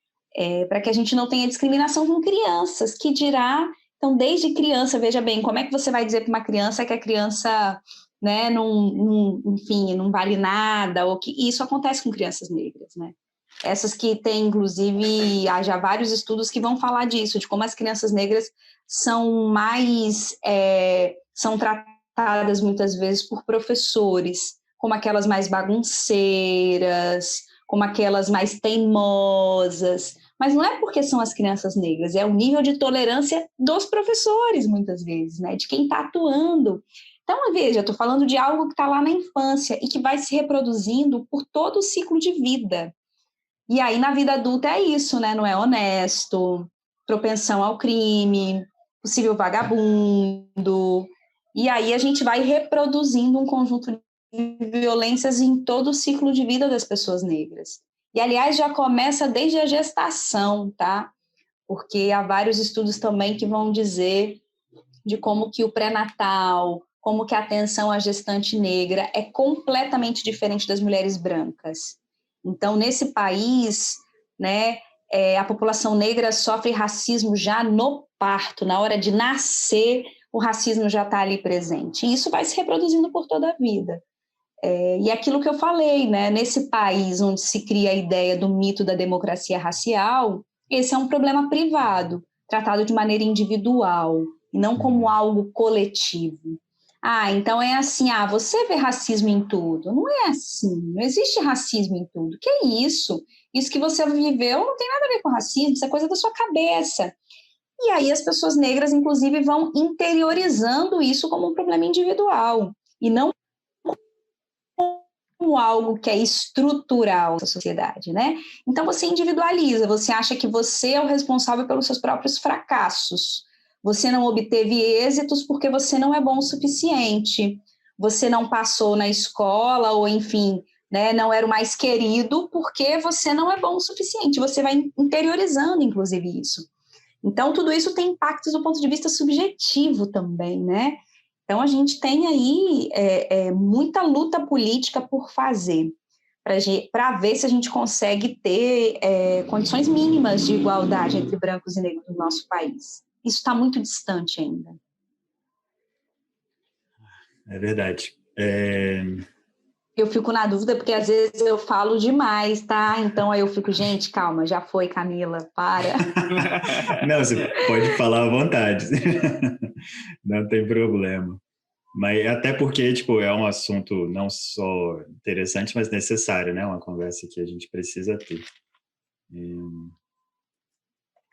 para que a gente não tenha discriminação com crianças, que dirá... Então, desde criança, veja bem, como é que você vai dizer para uma criança que a criança... né, enfim, não vale nada, ou que isso acontece com crianças negras, né? Essas que têm, inclusive, há já vários estudos que vão falar disso, de como as crianças negras são são tratadas muitas vezes por professores, como aquelas mais bagunceiras, como aquelas mais teimosas, mas não é porque são as crianças negras, é o nível de tolerância dos professores, muitas vezes, né, de quem está atuando. Então, veja, eu estou falando de algo que está lá na infância e que vai se reproduzindo por todo o ciclo de vida. E aí, na vida adulta, é isso, né? Não é honesto, propensão ao crime, possível vagabundo. E aí a gente vai reproduzindo um conjunto de violências em todo o ciclo de vida das pessoas negras. E, aliás, já começa desde a gestação, tá? Porque há vários estudos também que vão dizer de como que o pré-natal, como que a atenção à gestante negra é completamente diferente das mulheres brancas. Então, nesse país, né, a população negra sofre racismo já no parto, na hora de nascer, o racismo já está ali presente. E isso vai se reproduzindo por toda a vida. E aquilo que eu falei, né, nesse país onde se cria a ideia do mito da democracia racial, esse é um problema privado, tratado de maneira individual, e não como algo coletivo. Então é assim, você vê racismo em tudo. Não é assim, não existe racismo em tudo. Que é isso? Isso que você viveu não tem nada a ver com racismo, isso é coisa da sua cabeça. E aí as pessoas negras, inclusive, vão interiorizando isso como um problema individual, e não como algo que é estrutural da sociedade, né? Então você individualiza, você acha que você é o responsável pelos seus próprios fracassos. Você não obteve êxitos porque você não é bom o suficiente. Você não passou na escola ou, enfim, né, não era o mais querido porque você não é bom o suficiente. Você vai interiorizando, inclusive, isso. Então, tudo isso tem impactos do ponto de vista subjetivo também, né? Então, a gente tem aí muita luta política por fazer, para ver se a gente consegue ter condições mínimas de igualdade entre brancos e negros no nosso país. Isso está muito distante ainda. É verdade. Eu fico na dúvida porque às vezes eu falo demais, tá? Então aí eu fico, gente, calma, já foi, Camila, para. Não, você pode falar à vontade. Não tem problema. Mas até porque, tipo, é um assunto não só interessante, mas necessário, né? Uma conversa que a gente precisa ter.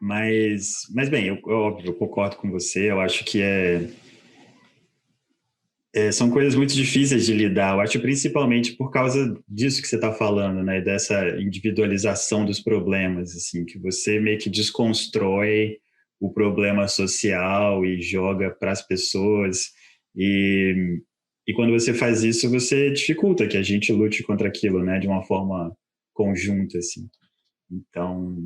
Mas bem, eu concordo com você, eu acho que são coisas muito difíceis de lidar, eu acho principalmente por causa disso que você está falando, né, dessa individualização dos problemas, assim, que você meio que desconstrói o problema social e joga para as pessoas, e E quando você faz isso, você dificulta que a gente lute contra aquilo, né? De uma forma conjunta, assim. Então,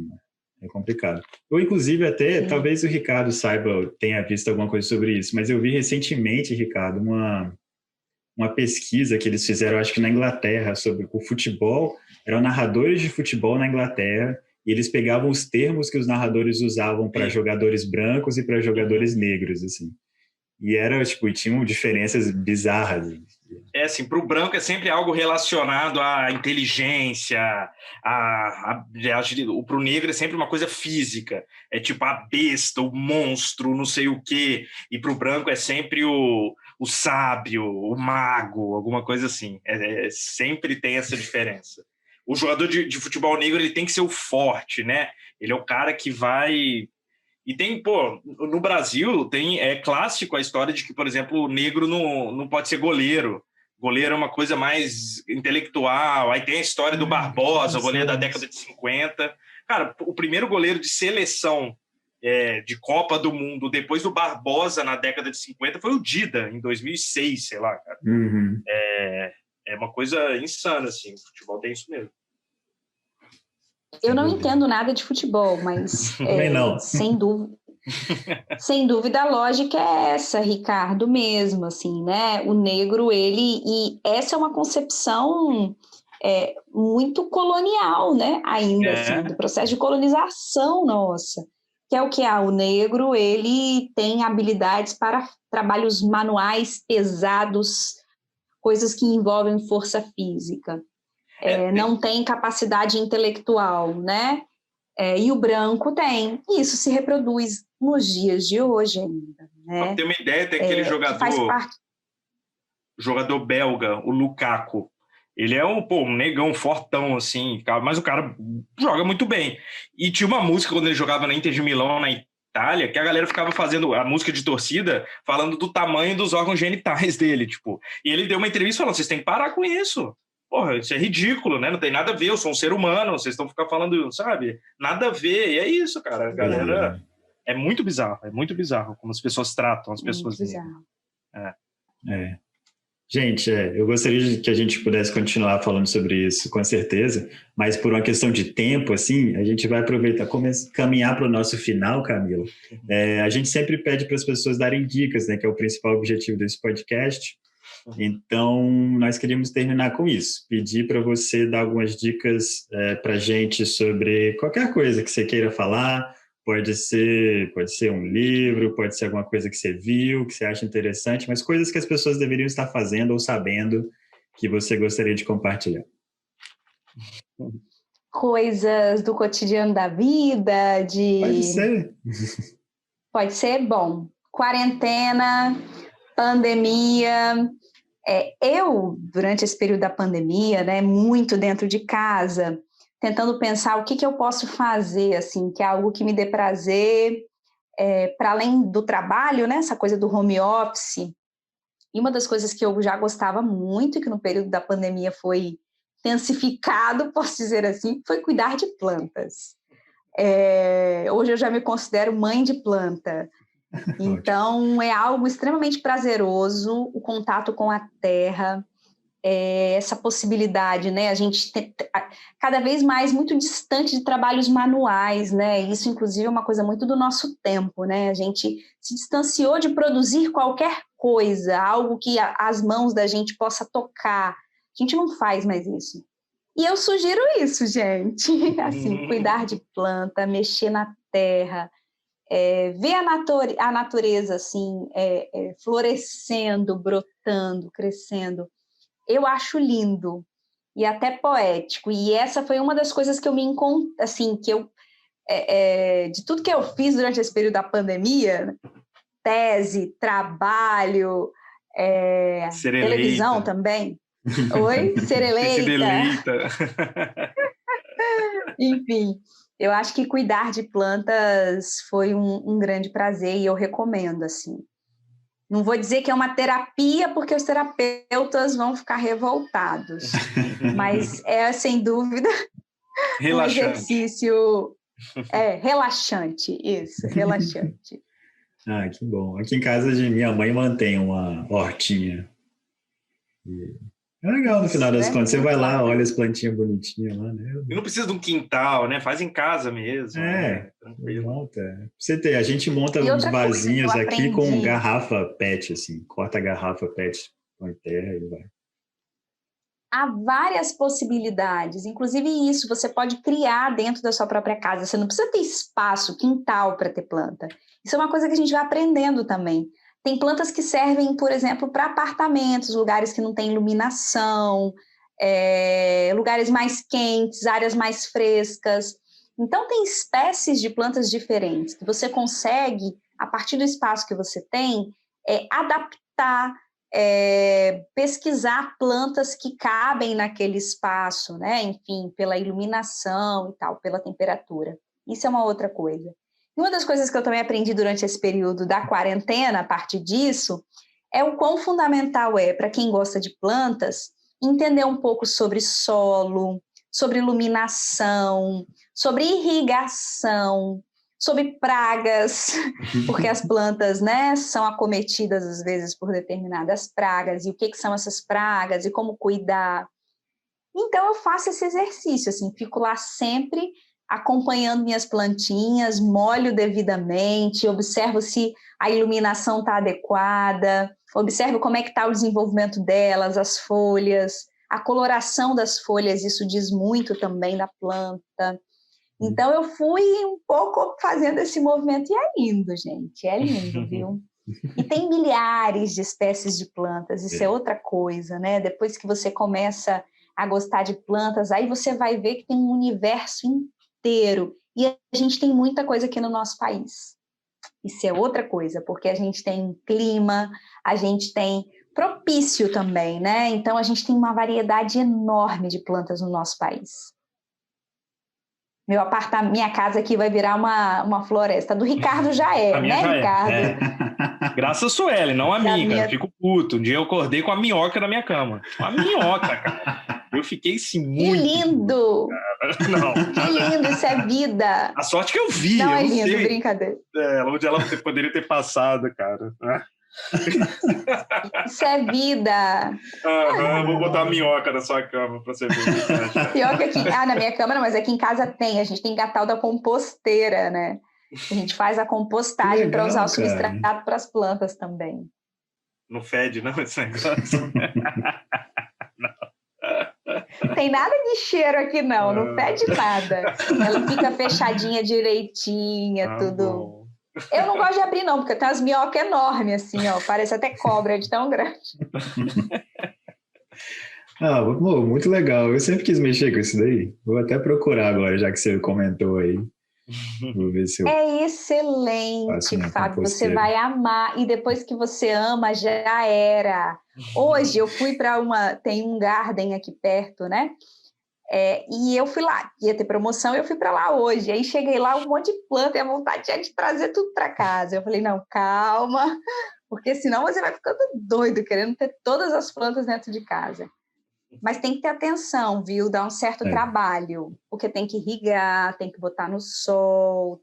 é complicado. Eu, inclusive, até, talvez o Ricardo saiba, tenha visto alguma coisa sobre isso, mas eu vi recentemente, Ricardo, uma pesquisa que eles fizeram, acho que na Inglaterra, sobre o futebol. Eram narradores de futebol na Inglaterra, e eles pegavam os termos que os narradores usavam para jogadores brancos e para jogadores negros, assim. E era, tipo, e tinham diferenças bizarras. Assim, para o branco é sempre algo relacionado à inteligência, para o negro é sempre uma coisa física, é tipo a besta, o monstro, não sei o quê, e para o branco é sempre o sábio, o mago, alguma coisa assim, sempre tem essa diferença. O jogador de futebol negro ele tem que ser o forte, né? Ele é o cara que vai... E tem, no Brasil, é clássico a história de que, por exemplo, o negro não pode ser goleiro. Goleiro é uma coisa mais intelectual. Aí tem a história do Barbosa, o goleiro da década de 50. Cara, o primeiro goleiro de seleção de Copa do Mundo, depois do Barbosa, na década de 50, foi o Dida, em 2006, sei lá, cara. Uhum. É uma coisa insana, assim. O futebol tem isso mesmo. Eu não entendo nada de futebol, mas não. sem dúvida a lógica é essa, Ricardo, mesmo, assim, né? O negro, e essa é uma concepção muito colonial, né? Ainda, assim, do processo de colonização nossa, que é o que o negro, ele tem habilidades para trabalhos manuais pesados, coisas que envolvem força física. Não tem capacidade intelectual, né? E o branco tem. E isso se reproduz nos dias de hoje ainda, né? Pra ter uma ideia, tem aquele jogador belga, o Lukaku. Ele é um negão fortão, assim, mas o cara joga muito bem. E tinha uma música quando ele jogava na Inter de Milão, na Itália, que a galera ficava fazendo a música de torcida, falando do tamanho dos órgãos genitais dele, tipo. E ele deu uma entrevista falando, vocês têm que parar com isso. Porra, isso é ridículo, né? Não tem nada a ver, eu sou um ser humano, vocês estão ficando falando, sabe? Nada a ver, e é isso, cara. A galera... É muito bizarro como as pessoas tratam as pessoas negras. Gente, eu gostaria que a gente pudesse continuar falando sobre isso, com certeza, mas por uma questão de tempo, assim, a gente vai aproveitar, caminhar para o nosso final, Camila. A gente sempre pede para as pessoas darem dicas, né, que é o principal objetivo desse podcast. Então, nós queríamos terminar com isso. Pedir para você dar algumas dicas para a gente sobre qualquer coisa que você queira falar. Pode ser um livro, pode ser alguma coisa que você viu, que você acha interessante, mas coisas que as pessoas deveriam estar fazendo ou sabendo que você gostaria de compartilhar. Coisas do cotidiano da vida, Pode ser. Pode ser? Bom, quarentena, pandemia... Eu, durante esse período da pandemia, né, muito dentro de casa, tentando pensar o que eu posso fazer, assim, que é algo que me dê prazer, para além do trabalho, né, essa coisa do home office. E uma das coisas que eu já gostava muito, e que no período da pandemia foi intensificado, posso dizer assim, foi cuidar de plantas. Hoje eu já me considero mãe de planta. Então, é algo extremamente prazeroso, o contato com a terra, essa possibilidade, né? A gente cada vez mais muito distante de trabalhos manuais, né? Isso, inclusive, é uma coisa muito do nosso tempo, né? A gente se distanciou de produzir qualquer coisa, algo que as mãos da gente possa tocar. A gente não faz mais isso. E eu sugiro isso, gente. Assim, cuidar de planta, mexer na terra, ver a natureza assim, florescendo, brotando, crescendo. Eu acho lindo e até poético. E essa foi uma das coisas que eu me encontrei, assim, que eu, de tudo que eu fiz durante esse período da pandemia, tese, trabalho, televisão também. Oi? Ser eleita. Enfim, eu acho que cuidar de plantas foi um grande prazer e eu recomendo, assim. Não vou dizer que é uma terapia, porque os terapeutas vão ficar revoltados, mas sem dúvida, um exercício relaxante, isso, relaxante. Que bom. Aqui em casa, minha mãe mantém uma hortinha. É legal, no final das contas, você vai lá, olha as plantinhas bonitinhas lá, né? E não precisa de um quintal, né? Faz em casa mesmo. Né? Tranquilo. A gente monta uns vasinhos aqui com garrafa PET, assim, corta a garrafa PET, põe terra e vai. Há várias possibilidades, inclusive isso, você pode criar dentro da sua própria casa, você não precisa ter espaço, quintal para ter planta. Isso é uma coisa que a gente vai aprendendo também. Tem plantas que servem, por exemplo, para apartamentos, lugares que não tem iluminação, lugares mais quentes, áreas mais frescas. Então, tem espécies de plantas diferentes que você consegue, a partir do espaço que você tem, adaptar, pesquisar plantas que cabem naquele espaço, né? Enfim, pela iluminação e tal, pela temperatura. Isso é uma outra coisa. E uma das coisas que eu também aprendi durante esse período da quarentena, a partir disso, é o quão fundamental para quem gosta de plantas, entender um pouco sobre solo, sobre iluminação, sobre irrigação, sobre pragas, porque as plantas, né, são acometidas às vezes por determinadas pragas, e o que são essas pragas, e como cuidar. Então eu faço esse exercício, assim, fico lá sempre acompanhando minhas plantinhas, molho devidamente, observo se a iluminação está adequada, observo como é que está o desenvolvimento delas, as folhas, a coloração das folhas, isso diz muito também da planta. Então, eu fui um pouco fazendo esse movimento, e é lindo, gente, é lindo, viu? E tem milhares de espécies de plantas, isso é outra coisa, né? Depois que você começa a gostar de plantas, aí você vai ver que tem um universo inteiro, e a gente tem muita coisa aqui no nosso país. Isso é outra coisa, porque a gente tem clima, a gente tem propício também, né? Então, a gente tem uma variedade enorme de plantas no nosso país. Meu apartamento, minha casa aqui vai virar uma floresta. Do Ricardo já é, né, já Ricardo? Graças a Sueli, não a mim, cara. Eu fico puto. Um dia eu acordei com a minhoca na minha cama. Uma minhoca, cara. Eu fiquei assim, muito... Que lindo! Não. Que lindo, isso é vida. A sorte que eu vi. Não, eu é não lindo, sei. brincadeira. Onde ela poderia ter passado, cara. Isso é vida. Vou botar a minhoca na sua cama pra você ver. Pior que aqui... na minha cama não, mas aqui em casa tem. A gente tem a tal da composteira, né? A gente faz a compostagem para usar o substrato para as plantas também. Não fede, não, esse negócio? Tem nada de cheiro aqui, não fede nada. Ela fica fechadinha direitinha, tudo. Bom. Eu não gosto de abrir, não, porque tem umas minhocas enormes, assim, ó. Parece até cobra de tão grande. Muito legal. Eu sempre quis mexer com isso daí. Vou até procurar agora, já que você comentou aí. Vou ver se eu... É excelente, Fábio. Você vai amar. E depois que você ama, já era. Hoje eu fui para tem um garden aqui perto, né? E eu fui lá, ia ter promoção, eu fui para lá hoje. Aí cheguei lá, um monte de planta, e a vontade é de trazer tudo para casa. Eu falei, não, calma, porque senão você vai ficando doido, querendo ter todas as plantas dentro de casa. Mas tem que ter atenção, viu? Dá um certo trabalho, porque tem que irrigar, tem que botar no sol,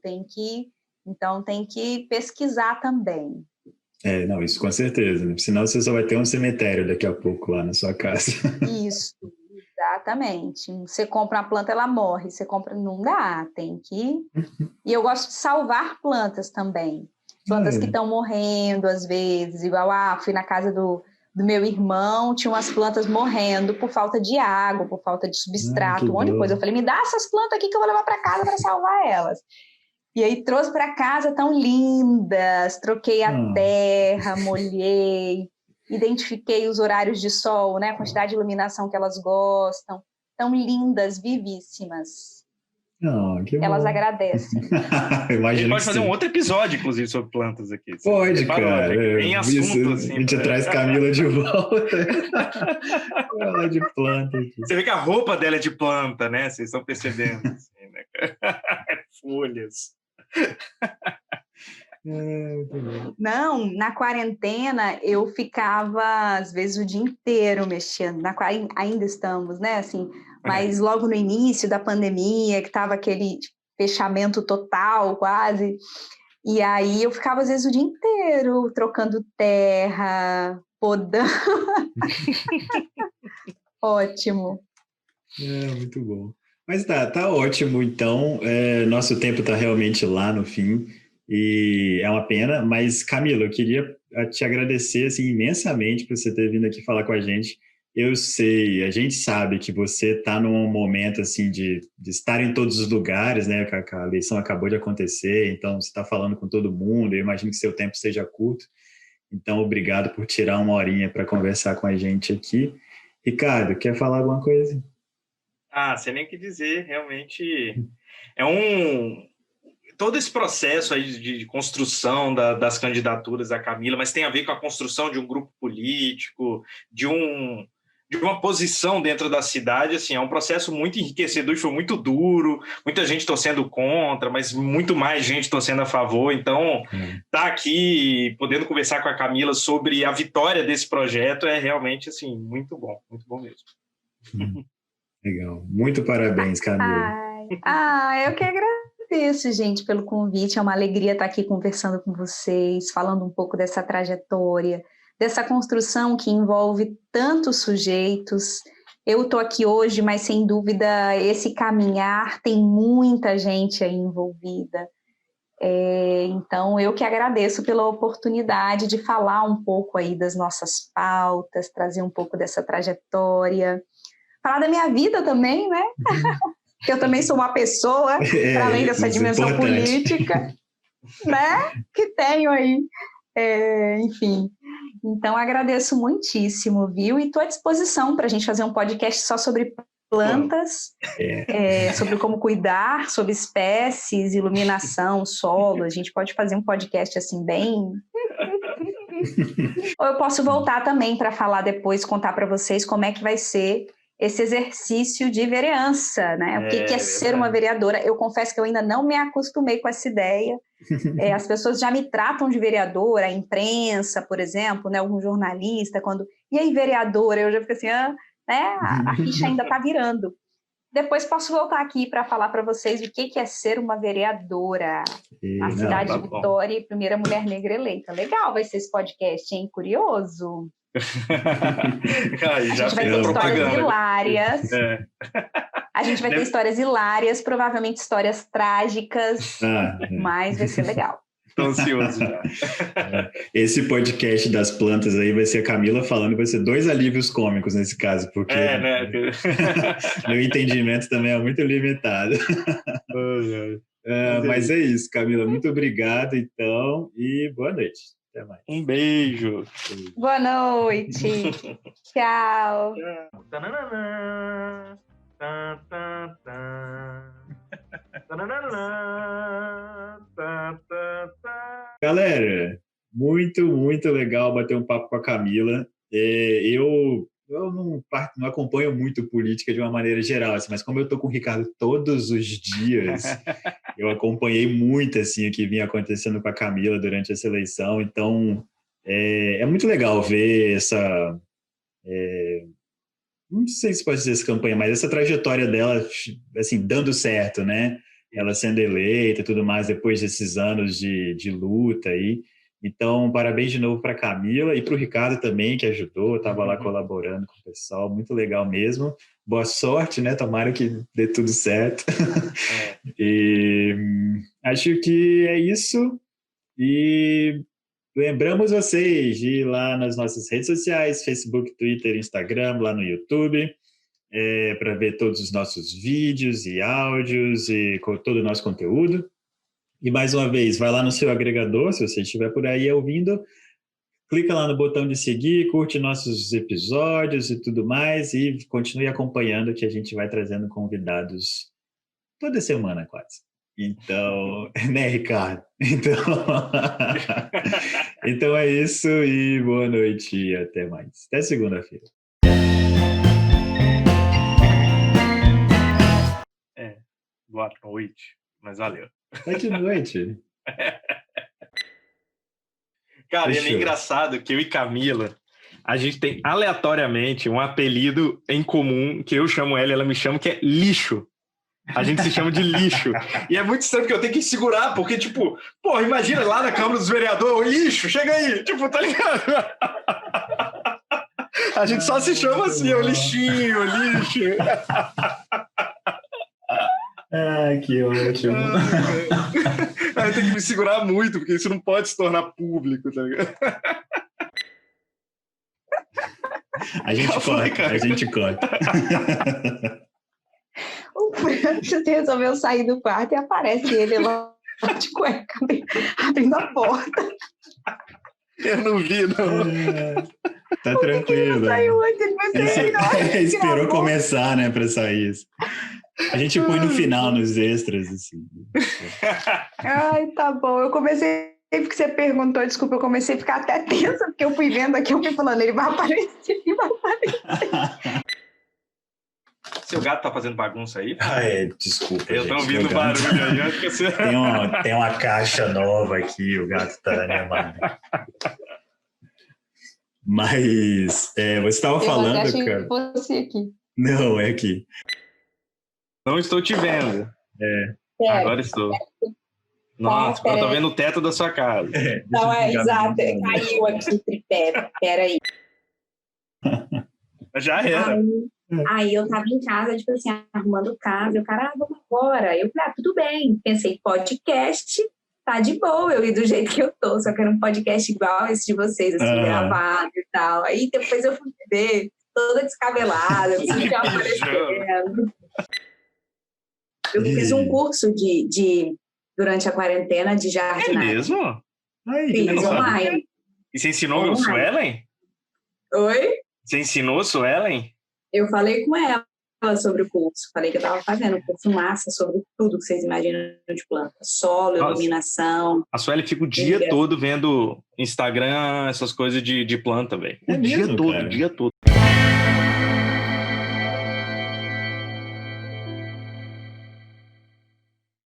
então tem que pesquisar também. Não, isso com certeza, né? Senão você só vai ter um cemitério daqui a pouco lá na sua casa. Isso. Exatamente. Você compra uma planta, ela morre. Você compra, não dá, tem que... E eu gosto de salvar plantas também. Plantas que estão morrendo, às vezes. Igual, fui na casa do meu irmão, tinha umas plantas morrendo por falta de água, por falta de substrato, um monte de coisa. Eu falei, me dá essas plantas aqui que eu vou levar para casa para salvar elas. E aí trouxe para casa, tão lindas. Troquei a terra, molhei. Identifiquei os horários de sol, né? A quantidade de iluminação que elas gostam. Tão lindas, vivíssimas. Elas agradecem. A gente pode fazer um outro episódio, inclusive, sobre plantas aqui. Pode, cara. Tem assunto, assim. A gente traz Camila de volta. Fala de planta aqui. Você vê que a roupa dela é de planta, né? Vocês estão percebendo. Assim, né? Folhas. Não, na quarentena eu ficava às vezes o dia inteiro mexendo. Ainda estamos, né? Assim, mas logo no início da pandemia, que estava aquele fechamento total, quase. E aí eu ficava às vezes o dia inteiro trocando terra, podando. Ótimo. Muito bom. Mas tá ótimo, então. Nosso tempo está realmente lá no fim e é uma pena. Mas, Camila, eu queria te agradecer assim, imensamente por você ter vindo aqui falar com a gente. Eu sei, a gente sabe que você está num momento assim de estar em todos os lugares, né? A eleição acabou de acontecer, então você está falando com todo mundo. Eu imagino que seu tempo seja curto. Então, obrigado por tirar uma horinha para conversar com a gente aqui. Ricardo, quer falar alguma coisa? Sem nem o que dizer, realmente todo esse processo aí de construção das candidaturas da Camila, mas tem a ver com a construção de um grupo político, de uma posição dentro da cidade, assim, é um processo muito enriquecedor e foi muito duro, muita gente torcendo contra, mas muito mais gente torcendo a favor, então tá aqui podendo conversar com a Camila sobre a vitória desse projeto é realmente, assim, muito bom mesmo. Legal, muito parabéns, Camila. Eu que agradeço, gente, pelo convite, é uma alegria estar aqui conversando com vocês, falando um pouco dessa trajetória, dessa construção que envolve tantos sujeitos. Eu estou aqui hoje, mas sem dúvida esse caminhar tem muita gente aí envolvida. Então, eu que agradeço pela oportunidade de falar um pouco aí das nossas pautas, trazer um pouco dessa trajetória, falar da minha vida também, né? Eu também sou uma pessoa, para além dessa dimensão política, né? Que tenho aí. Enfim, então agradeço muitíssimo, viu? E estou à disposição para a gente fazer um podcast só sobre plantas, sobre como cuidar, sobre espécies, iluminação, solo. A gente pode fazer um podcast assim bem... Ou eu posso voltar também para falar depois, contar para vocês como é que vai ser esse exercício de vereança, né? O que é ser uma vereadora? Eu confesso que eu ainda não me acostumei com essa ideia. As pessoas já me tratam de vereadora, a imprensa, por exemplo, né? Algum jornalista, e aí, vereadora? Eu já fico assim, né? A ficha ainda está virando. Depois posso voltar aqui para falar para vocês o que é ser uma vereadora na cidade de Vitória e primeira mulher negra eleita. Legal vai ser esse podcast, hein? Curioso. A gente vai ter histórias hilárias. A gente vai ter histórias hilárias, provavelmente histórias trágicas, mas vai ser legal. Estou ansioso já. Esse podcast das plantas aí vai ser a Camila falando, vai ser 2 alívios cômicos nesse caso, porque né? meu entendimento também é muito limitado. Mas é isso, Camila, muito obrigado então e boa noite. Até mais. Um beijo. Boa noite. Tchau. Galera, muito legal bater um papo com a Camila. Eu não acompanho muito política de uma maneira geral, assim, mas como eu estou com o Ricardo todos os dias, eu acompanhei muito assim, o que vinha acontecendo com a Camila durante essa eleição. Então, é muito legal ver essa... não sei se pode dizer essa campanha, mas essa trajetória dela assim, dando certo, né? Ela sendo eleita e tudo mais depois desses anos de luta aí. Então, parabéns de novo para a Camila e para o Ricardo também, que ajudou, estava lá colaborando com o pessoal, muito legal mesmo. Boa sorte, né? Tomara que dê tudo certo. E acho que é isso. E lembramos vocês de ir lá nas nossas redes sociais, Facebook, Twitter, Instagram, lá no YouTube, para ver todos os nossos vídeos e áudios e todo o nosso conteúdo. E mais uma vez, vai lá no seu agregador, se você estiver por aí ouvindo, clica lá no botão de seguir, curte nossos episódios e tudo mais, e continue acompanhando que a gente vai trazendo convidados toda semana quase. Então, né, Ricardo? Então é isso e boa noite e até mais. Até segunda-feira. Boa noite, mas valeu. Boa noite. Cara, é meio engraçado que eu e Camila, a gente tem aleatoriamente um apelido em comum, que eu chamo ela e ela me chama, que é lixo. A gente se chama de lixo. E é muito estranho, porque eu tenho que segurar, porque, tipo, porra, imagina lá na Câmara dos Vereadores, o lixo, chega aí, tipo, tá ligado? A gente só se chama assim, o lixinho, o lixo. Ai, que ótimo. Eu tenho que me segurar muito, porque isso não pode se tornar público, tá ligado? A gente corta. O Francis resolveu sair do quarto e aparece ele lá de cueca, abrindo a porta. Eu não vi, não. Tá tranquilo. Ele saiu antes, ele vai sair, esperou começar, né, pra sair isso. A gente põe no final, nos extras, assim. Ai, tá bom. Eu comecei, porque você perguntou, desculpa, eu comecei a ficar até tensa, porque eu fui vendo aqui, eu fui falando, ele vai aparecer. Seu gato tá fazendo bagunça aí? Desculpa. Eu tô ouvindo barulho aí. Acho que você... tem uma caixa nova aqui, o gato tá animado. Mas você estava falando, achei cara. Que fosse aqui. Não, é aqui. Não estou te vendo. Agora estou. Nossa, eu tô vendo o teto da sua casa. Não, exato. Caiu aqui o tripé. Peraí. Já era. Aí eu tava em casa, tipo assim, arrumando casa. E o cara, vamos embora. Eu falei, tudo bem. Pensei, podcast, tá de boa. Eu ia do jeito que eu tô. Só que era um podcast igual esse de vocês, assim, gravado e tal. Aí depois eu fui ver, toda descabelada, assim, já aparecendo. Eu fiz um curso durante a quarentena de jardinagem. É mesmo? Fiz online. E você ensinou o Suelen? Oi? Você ensinou o Suelen? Eu falei com ela sobre o curso. Falei que eu estava fazendo um curso massa sobre tudo que vocês imaginam de planta. Solo, iluminação. A Suelen fica o dia todo vendo Instagram, essas coisas de planta, velho. O dia todo.